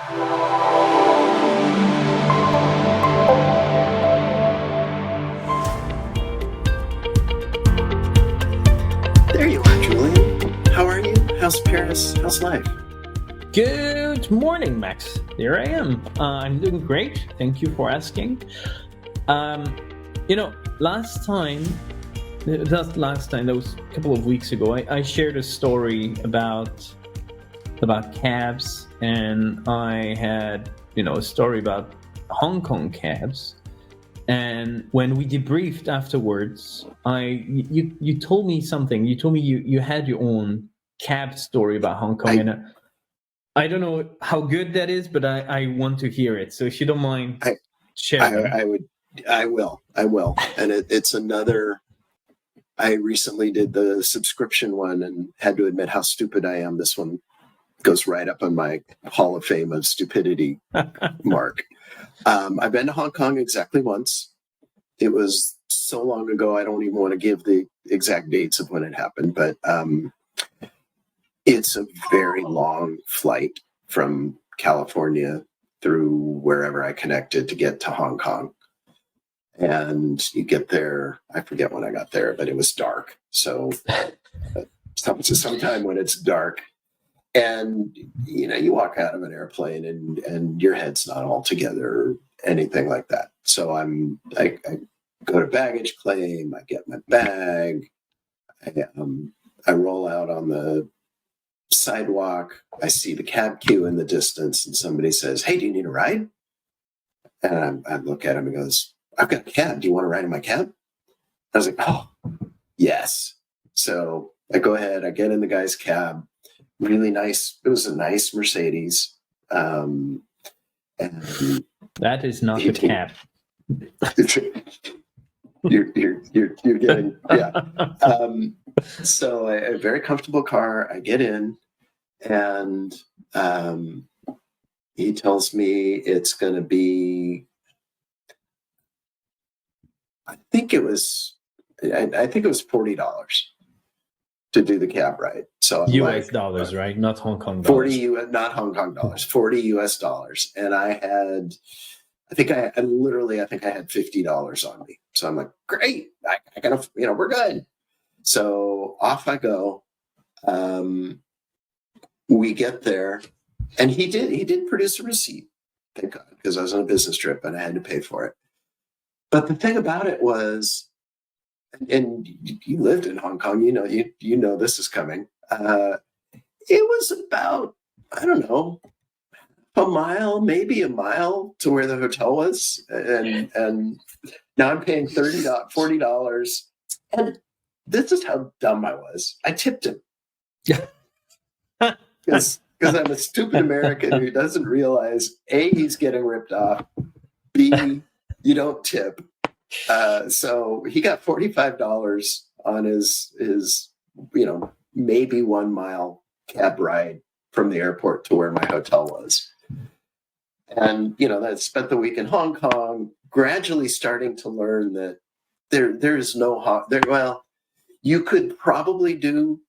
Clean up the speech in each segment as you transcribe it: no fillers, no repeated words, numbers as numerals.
There you are, Julien. How are you? How's Paris? How's life? Good morning, Max. Here I am. I'm doing great. Thank you for asking. Last time, that was a couple of weeks ago, I shared a story about cabs, and I had, a story about Hong Kong cabs. And when we debriefed afterwards, you told me something. You told me you had your own cab story about Hong Kong, and I don't know how good that is, but I want to hear it. So if you don't mind sharing. I will. And it's another, I recently did the subscription one and had to admit how stupid I am. This one goes right up on my Hall of Fame of stupidity mark. I've been to Hong Kong exactly once. It was so long ago, I don't even want to give the exact dates of when it happened, but it's a very long flight from California through wherever I connected to get to Hong Kong. And you get there, I forget when I got there, but it was dark. So sometime when it's dark, and you walk out of an airplane and your head's not all together or anything like that. So I go to baggage claim, I get my bag, I roll out on the sidewalk, I see the cab queue in the distance, and somebody says, "Hey, do you need a ride?" And I look at him and goes, "I've got a cab. Do you want to ride in my cab?" I was like, "Oh, yes." So I go ahead, I get in the guy's cab. Really nice. It was a nice Mercedes. And that is not a cab. You're getting, yeah. So a very comfortable car. I get in, and he tells me it's going to be, I think it was $40 to do the cab ride. So US dollars, right? Not Hong Kong dollars. Not Hong Kong dollars, $40 US. And I had $50 on me. So I'm like, great, I gotta, we're good. So off I go. We get there, and he did produce a receipt, thank God, because I was on a business trip and I had to pay for it. But the thing about it was, and you lived in Hong Kong, you know this is coming. It was about, I don't know, maybe a mile to where the hotel was, and now I'm paying $40. And this is how dumb I was. I tipped him. Yeah. Because I'm a stupid American who doesn't realize, A, he's getting ripped off, B, you don't tip. So he got $45 on his maybe 1 mile cab ride from the airport to where my hotel was. And, I spent the week in Hong Kong, gradually starting to learn that there's no, you could probably do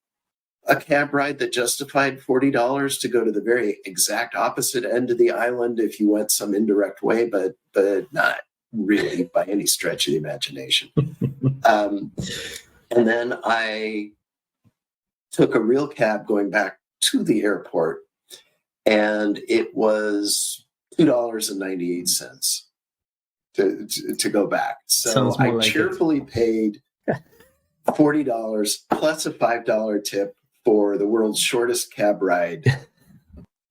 a cab ride that justified $40 to go to the very exact opposite end of the island if you went some indirect way, but not really by any stretch of the imagination. And then I took a real cab going back to the airport, and it was $2.98 to go back. So I cheerfully paid $40 plus a $5 tip for the world's shortest cab ride.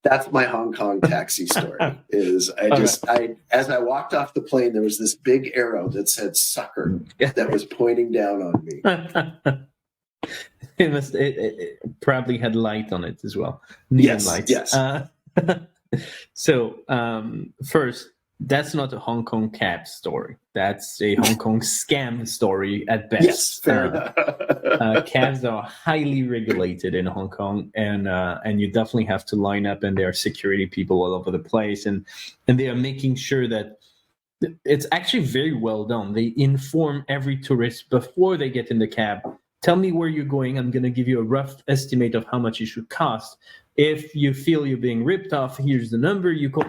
That's my Hong Kong taxi story. As I walked off the plane, there was this big arrow that said "sucker" that was pointing down on me. It probably had light on it as well. Neon lights. Yes. So first, that's not a Hong Kong cab story. That's a Hong Kong scam story at best. Yes, fair enough. Cabs are highly regulated in Hong Kong, and you definitely have to line up, and there are security people all over the place, and they are making sure that it's actually very well done. They inform every tourist before they get in the cab. Tell me where you're going. I'm going to give you a rough estimate of how much it should cost. If you feel you're being ripped off, here's the number. You call.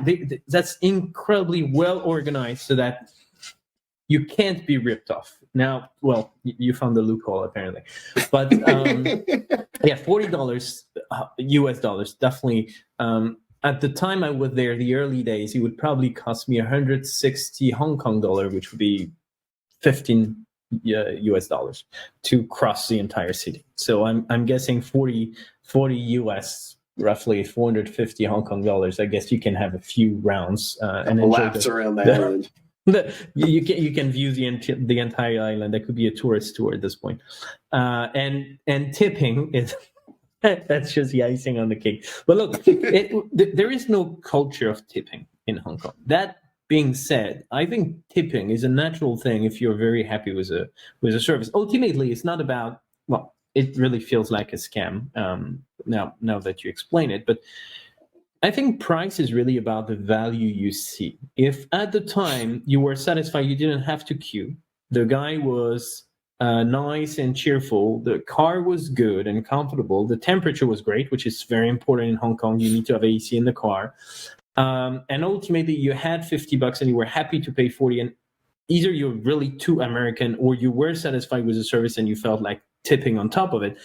That's incredibly well organized so that you can't be ripped off. Now, well, you found the loophole apparently, but yeah, $40 US dollars definitely. At the time I was there, the early days, it would probably cost me 160 Hong Kong dollar, which would be 15 US dollars to cross the entire city. So I'm guessing 40 US, roughly 450 Hong Kong dollars. I guess you can have a few rounds and enjoy laps around the island. You can view the entire island. That could be a tourist tour at this point. And tipping is that's just the icing on the cake. But look, there is no culture of tipping in Hong Kong. That being said, I think tipping is a natural thing if you're very happy with a service. Ultimately, it's not about, well, it really feels like a scam now that you explain it, but I think price is really about the value you see. If at the time you were satisfied, you didn't have to queue, the guy was nice and cheerful, the car was good and comfortable, the temperature was great, which is very important in Hong Kong. You need to have AC in the car. And ultimately, you had $50 and you were happy to pay 40. And either you're really too American or you were satisfied with the service and you felt like tipping on top of it.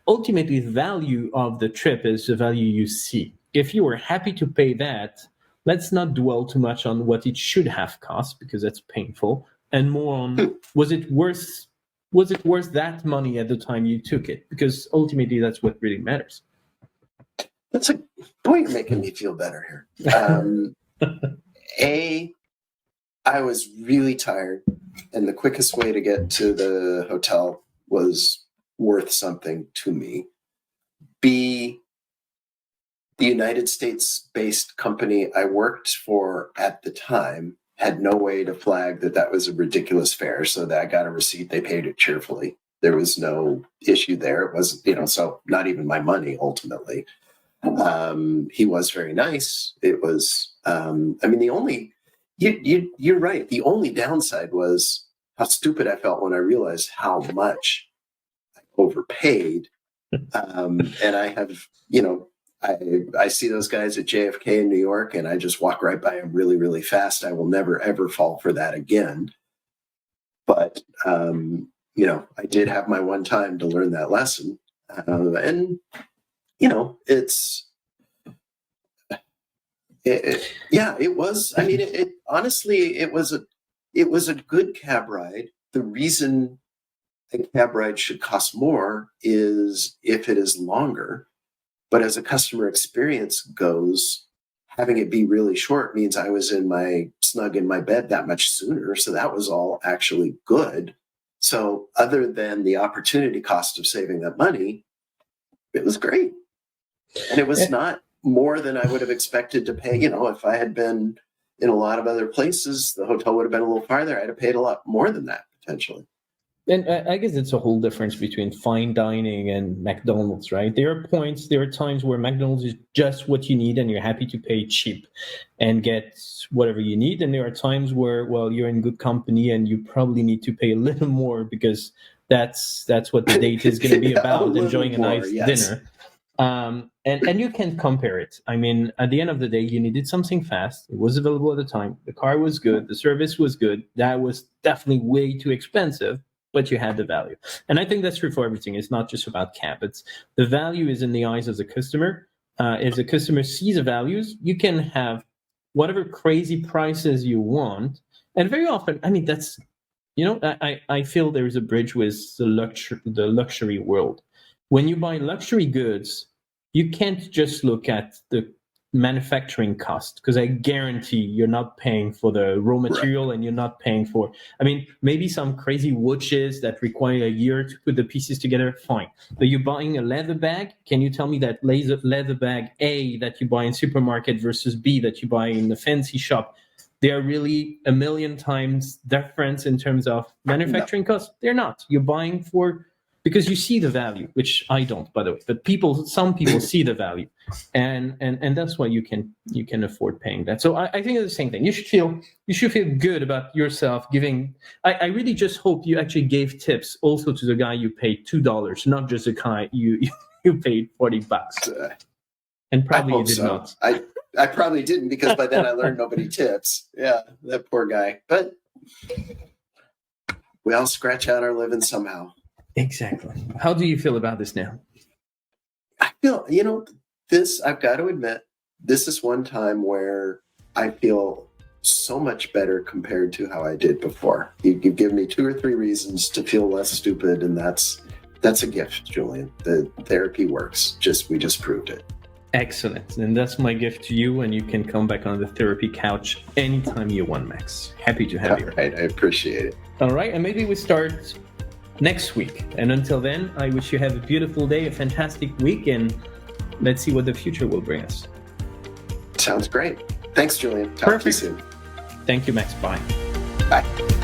Ultimately, the value of the trip is the value you see. If you were happy to pay that, let's not dwell too much on what it should have cost, because that's painful, and more on was it worth that money at the time you took it? Because ultimately, that's what really matters. That's a boy, you're making me feel better here. I was really tired, and the quickest way to get to the hotel was worth something to me. B, the United States-based company I worked for at the time had no way to flag that was a ridiculous fare, so that I got a receipt. They paid it cheerfully. There was no issue there. It was, so not even my money ultimately. He was very nice. It was, the only, you're right. The only downside was how stupid I felt when I realized how much I overpaid. And I have, I see those guys at JFK in New York, and I just walk right by them really, really fast. I will never, ever fall for that again. But, I did have my one time to learn that lesson. And it was, honestly, it was a good cab ride. The reason a cab ride should cost more is if it is longer, but as a customer experience goes, having it be really short means I was snug in my bed that much sooner. So that was all actually good. So other than the opportunity cost of saving that money, it was great. And it was not more than I would have expected to pay. If I had been in a lot of other places, the hotel would have been a little farther. I'd have paid a lot more than that, potentially. And I guess it's a whole difference between fine dining and McDonald's, right? There are times where McDonald's is just what you need and you're happy to pay cheap and get whatever you need. And there are times where, well, you're in good company and you probably need to pay a little more because that's what the date is going to be about, enjoying a nice dinner. And you can compare it. I mean, at the end of the day, you needed something fast. It was available at the time. The car was good. The service was good. That was definitely way too expensive, but you had the value. And I think that's true for everything. It's not just about cab. It's the value is in the eyes of the customer. If the customer sees the values, you can have whatever crazy prices you want. And very often, that's, I feel there is a bridge with the luxury world. When you buy luxury goods, you can't just look at the manufacturing cost, because I guarantee you're not paying for the raw material, and you're not paying for, maybe some crazy watches that require a year to put the pieces together, fine. But you're buying a leather bag. Can you tell me that leather bag A that you buy in supermarket versus B that you buy in the fancy shop, they are really a million times difference in terms of manufacturing costs? They're not. You're buying because you see the value, which I don't, by the way. But some people see the value, and that's why you can afford paying that. So I think it's the same thing. You should feel good about yourself giving. I really just hope you actually gave tips also to the guy you paid $2, not just the guy you paid $40. And I probably you hope did so. not. I probably didn't, because by then I learned nobody tips. Yeah, that poor guy. But we all scratch out our living somehow. Exactly. How do you feel about this now? I feel, this, I've got to admit, this is one time where I feel so much better compared to how I did before. You give me 2 or 3 reasons to feel less stupid, and that's a gift, Julien. The therapy works. We just proved it. Excellent. And that's my gift to you, and you can come back on the therapy couch anytime you want, Max. Happy to have you. All right, I appreciate it. All right, and maybe we start next week. And until then, I wish you have a beautiful day, a fantastic week, and let's see what the future will bring us. Sounds great. Thanks, Julien. Talk to you soon. Thank you, Max. Bye. Bye.